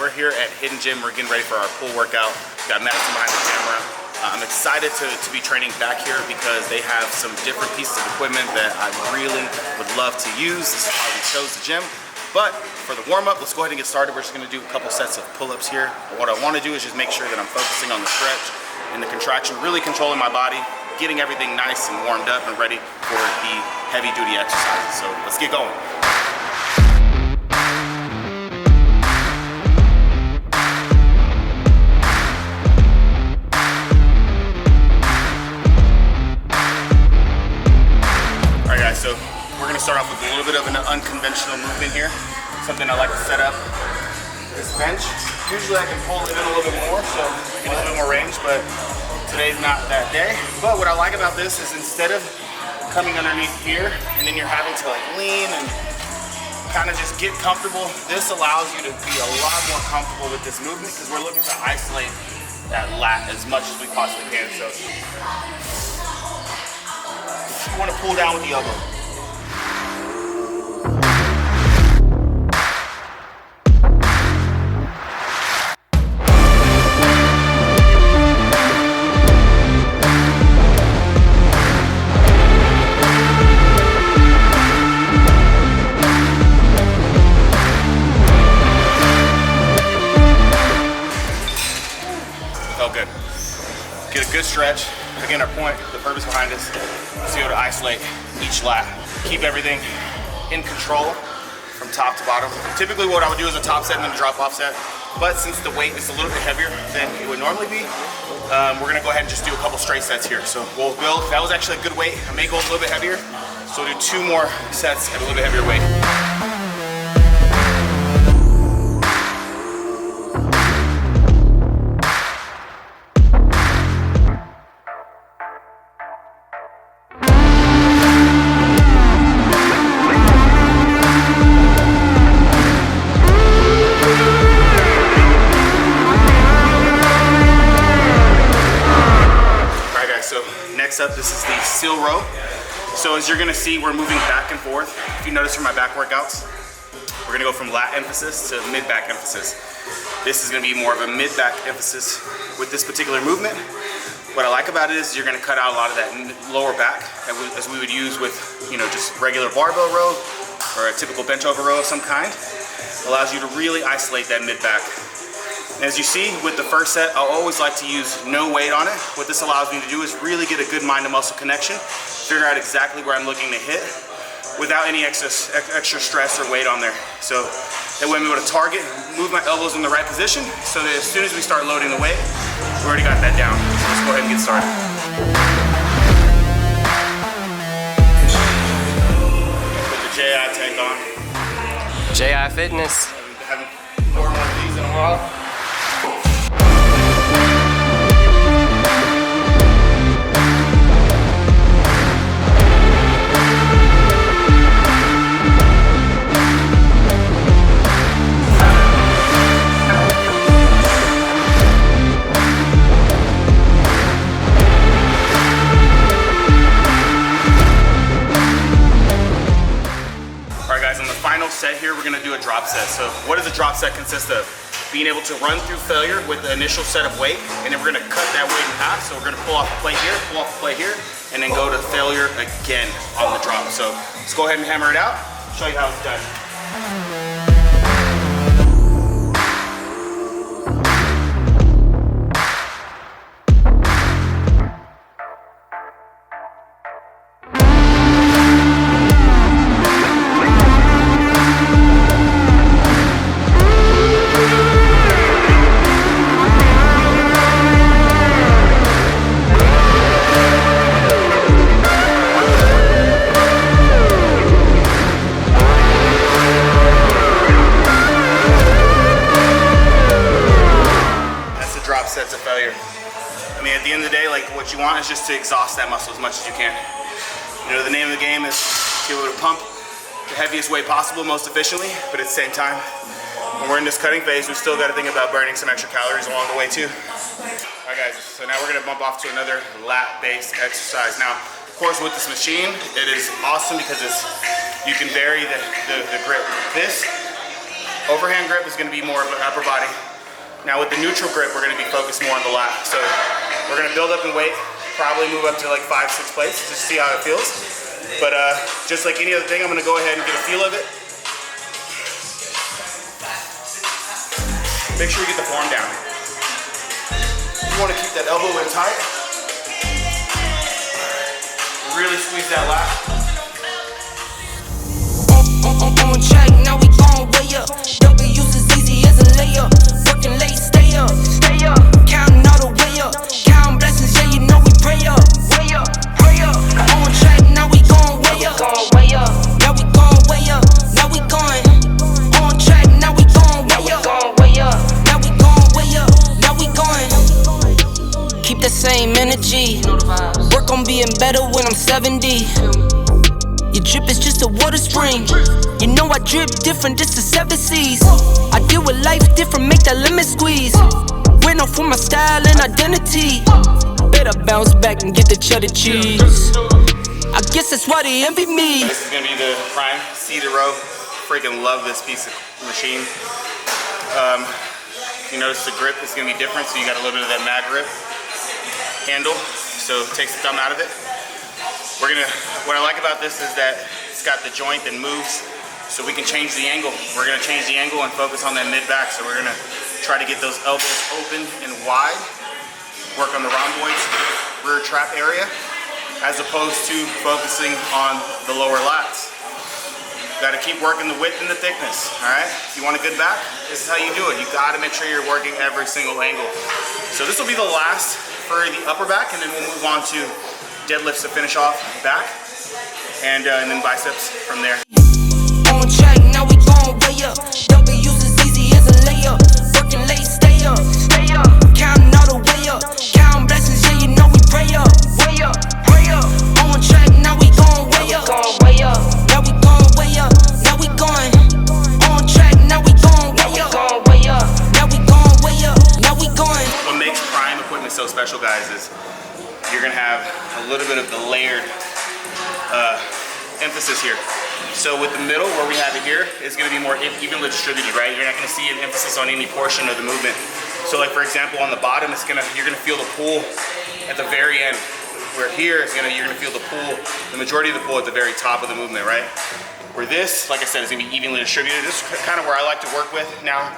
We're here at Hidden Gym. We're getting ready for our pool workout. Got Madison behind the camera. I'm excited to be training back here because they have some different pieces of equipment that I really would love to use. This is why we chose the gym. But for the warm-up, let's go ahead and get started. We're just gonna do a couple sets of pull-ups here. What I wanna do is just make sure that I'm focusing on the stretch and the contraction, really controlling my body, getting everything nice and warmed up and ready for the heavy-duty exercises. So let's get going. So we're gonna start off with a little bit of an unconventional movement here. Something I like to set up this bench. Usually I can pull it in a little bit more, so get a little bit more range, but today's not that day. But what I like about this is instead of coming underneath here and then you're having to like lean and kind of just get comfortable, this allows you to be a lot more comfortable with this movement because we're looking to isolate that lat as much as we possibly can. So you want to pull down with the elbow. Felt good. Get a good stretch. Again, our point, the purpose behind this is to be able to isolate each lat. Keep everything in control from top to bottom. Typically what I would do is a top set and then a drop off set. But since the weight is a little bit heavier than it would normally be, we're gonna go ahead and just do a couple straight sets here. So we'll build, that was actually a good weight. I may go a little bit heavier. So we'll do 2 more sets at a little bit heavier weight. Next up, this is the seal row. So as you're gonna see, we're moving back and forth. If you notice from my back workouts, we're gonna go from lat emphasis to mid-back emphasis. This is gonna be more of a mid-back emphasis with this particular movement. What I like about it is you're gonna cut out a lot of that lower back as we would use with, you know, just regular barbell row or a typical bench over row of some kind. Allows you to really isolate that mid-back. As you see with the first set, I'll always like to use no weight on it. What this allows me to do is really get a good mind to muscle connection, figure out exactly where I'm looking to hit without any extra stress or weight on there. So that way I'm able to target, move my elbows in the right position so that as soon as we start loading the weight, we already got that down. So let's go ahead and get started. Put the JI tank on. JI Fitness. Haven't worn one of these in a while. Set here, we're going to do a drop set. So what does a drop set consist of? Being able to run through failure with the initial set of weight, and then we're going to cut that weight in half. So we're going to pull off the plate here, pull off the plate here, and then go to failure again on the drop. So let's go ahead and hammer it out, show you how it's done. Sets of failure. I mean, at the end of the day, like what you want is just to exhaust that muscle as much as you can. You know, the name of the game is to be able to pump the heaviest weight possible, most efficiently, but at the same time, when we're in this cutting phase, we still got to think about burning some extra calories along the way too. All right, guys, so now we're gonna bump off to another lat-based exercise. Now, of course, with this machine, it is awesome because you can vary the grip. This Overhand grip is gonna be more of an upper body. Now with the neutral grip, we're gonna be focused more on the lat. So we're gonna build up in weight, probably move up to like 5-6 plates, just to see how it feels. But just like any other thing, I'm gonna go ahead and get a feel of it. Make sure you get the form down. You wanna keep that elbow in tight. Really squeeze that lat. On track, now we gon' way up. W's as easy as a layup. Working late, stay up. Counting all the way up. Counting blessings, yeah, you know we pray up. Way up, pray up. On track, now we gon' way up. Now we gon' way up. Now we going. On track, now we gon' way up. Now we gon' way up. Now we going. Keep the same energy. Work on being better when I'm 70. Your drip is just a water spring. You know I drip different, this is 7 C's. I deal with life different, make that lemon squeeze. Went off for my style and identity. Better bounce back and get the cheddar cheese. I guess that's why they envy me. This is gonna be the prime seated row. Freaking love this piece of machine. You notice the grip is gonna be different, so you got a little bit of that mag grip handle, so it takes the thumb out of it. What I like about this is that it's got the joint that moves, so we can change the angle. We're gonna change the angle and focus on that mid-back, so we're gonna try to get those elbows open and wide, work on the rhomboids, rear trap area, as opposed to focusing on the lower lats. Gotta keep working the width and the thickness, all right? If you want a good back, this is how you do it. You gotta make sure you're working every single angle. So this will be the last for the upper back, and then we'll move on to deadlifts to finish off back, and then biceps from there. On track, now we gon' way up. W's as easy as a layup. Working late, stay up. Counting all the way up. Counting blessings, yeah, you know we pray up. Way up, pray up. On track, now we gon' way up. Now we gon' way up. Now we going. On track, now we gon' way up. Now we gon' way up. Now we going. What makes prime equipment so special, guys, is you're gonna have a little bit of the layered emphasis here. So with the middle, where we have it here, it's gonna be more evenly distributed, right? You're not gonna see an emphasis on any portion of the movement. So like for example, on the bottom, you're gonna feel the pull at the very end. Where here, you're gonna feel the pull, the majority of the pull at the very top of the movement, right? Where this, like I said, is gonna be evenly distributed. This is kind of where I like to work with. Now,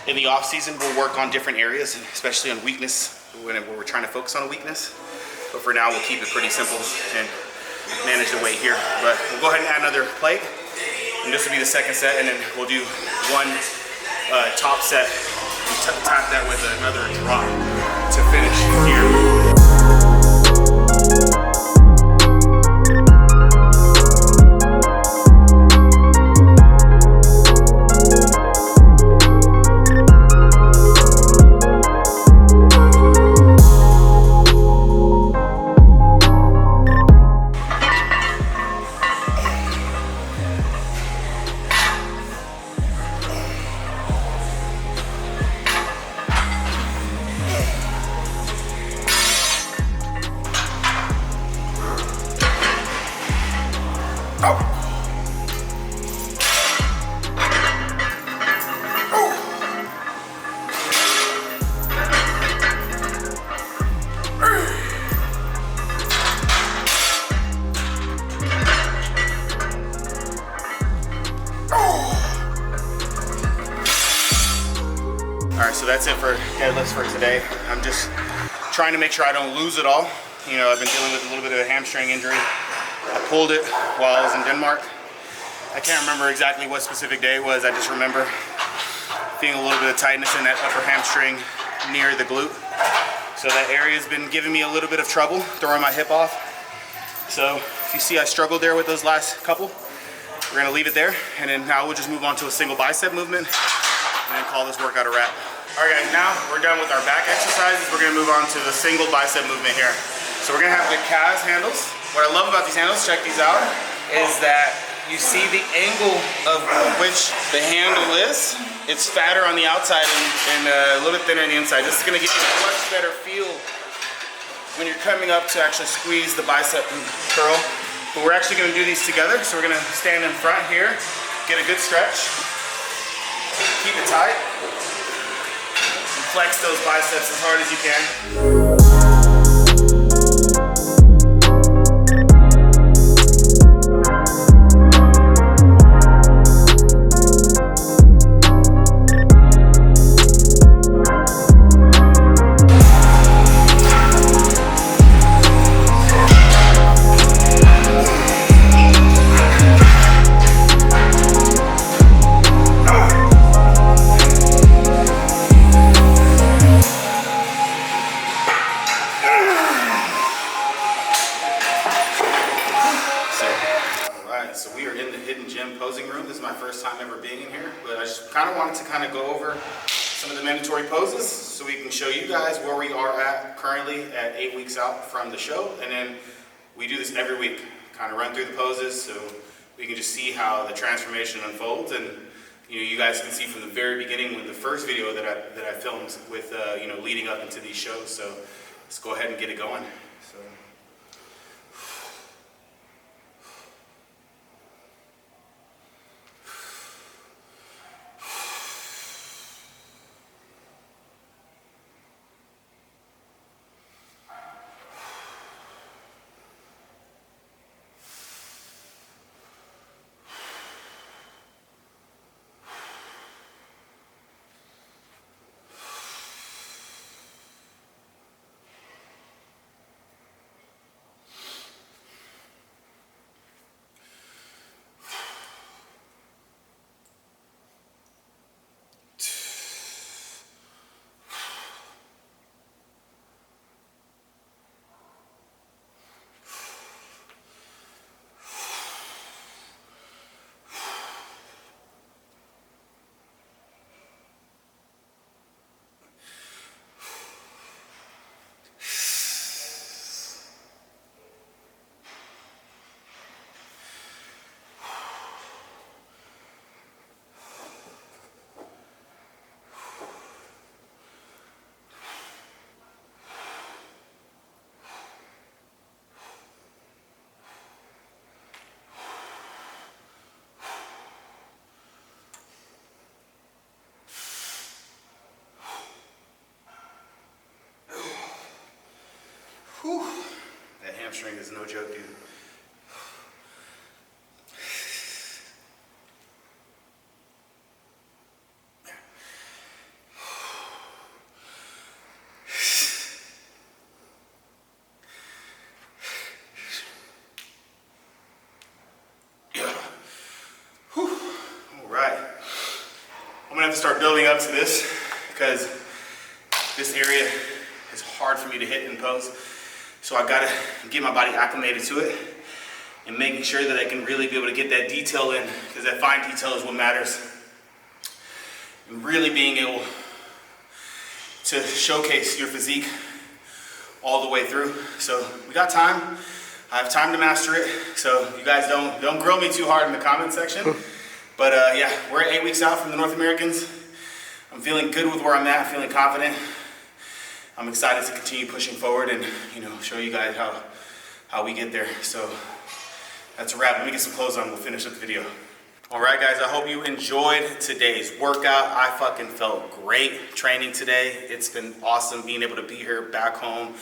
in the off season, we'll work on different areas, especially on weakness, when we're trying to focus on a weakness. But for now, we'll keep it pretty simple and manage the weight here. But we'll go ahead and add another plate. And this will be the second set, and then we'll do one top set. And tap that with another drop to finish here. Alright, so that's it for deadlifts for today. I'm just trying to make sure I don't lose it all. You know, I've been dealing with a little bit of a hamstring injury. I pulled it while I was in Denmark. I can't remember exactly what specific day it was. I just remember feeling a little bit of tightness in that upper hamstring near the glute. So that area has been giving me a little bit of trouble, throwing my hip off. So if you see I struggled there with those last couple, we're gonna leave it there. And then now we'll just move on to a single bicep movement and then call this workout a wrap. All right guys, now we're done with our back exercises. We're gonna move on to the single bicep movement here. So we're gonna have the calves handles. What I love about these handles, check these out, is that you see the angle of which the handle is. It's fatter on the outside and a little bit thinner on the inside. This is gonna give you a much better feel when you're coming up to actually squeeze the bicep and curl. But we're actually gonna do these together. So we're gonna stand in front here, get a good stretch. Keep it tight. And flex those biceps as hard as you can. So we are in the hidden gym posing room. This is my first time ever being in here, but I just kind of wanted to go over some of the mandatory poses so we can show you guys where we are at currently at 8 weeks out from the show. And then we do this every week, kind of run through the poses so we can just see how the transformation unfolds. And you guys can see from the very beginning with the first video that I filmed with leading up into these shows. So let's go ahead and get it going. So. Whew. That hamstring is no joke, dude. All right. I'm gonna have to start building up to this because this area is hard for me to hit and pose. So I gotta get my body acclimated to it and making sure that I can really be able to get that detail in, because that fine detail is what matters. And really being able to showcase your physique all the way through. So we got time. I have time to master it. So you guys don't grill me too hard in the comment section. But yeah, we're 8 weeks out from the North Americans. I'm feeling good with where I'm at, feeling confident. I'm excited to continue pushing forward and show you guys how we get there. So that's a wrap. Let me get some clothes on. We'll finish up the video. All right, guys. I hope you enjoyed today's workout. I fucking felt great training today. It's been awesome being able to be here back home,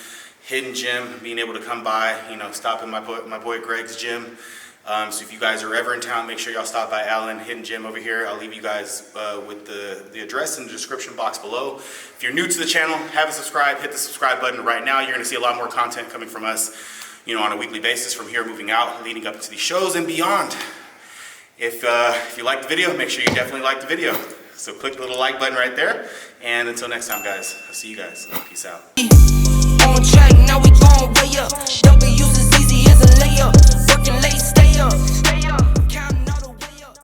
hidden gym, being able to come by, stop in my boy Greg's gym. So if you guys are ever in town, make sure y'all stop by Allen Hidden Gym over here. I'll leave you guys with the address in the description box below. If you're new to the channel, have a subscribe, hit the subscribe button right now. You're gonna see a lot more content coming from us, on a weekly basis from here moving out, leading up into these shows and beyond. If you liked the video, make sure you definitely like the video. So click the little like button right there. And until next time, guys, I'll see you guys. Peace out. On track, now we going way up. W's as easy as a layup. Working late, stay up.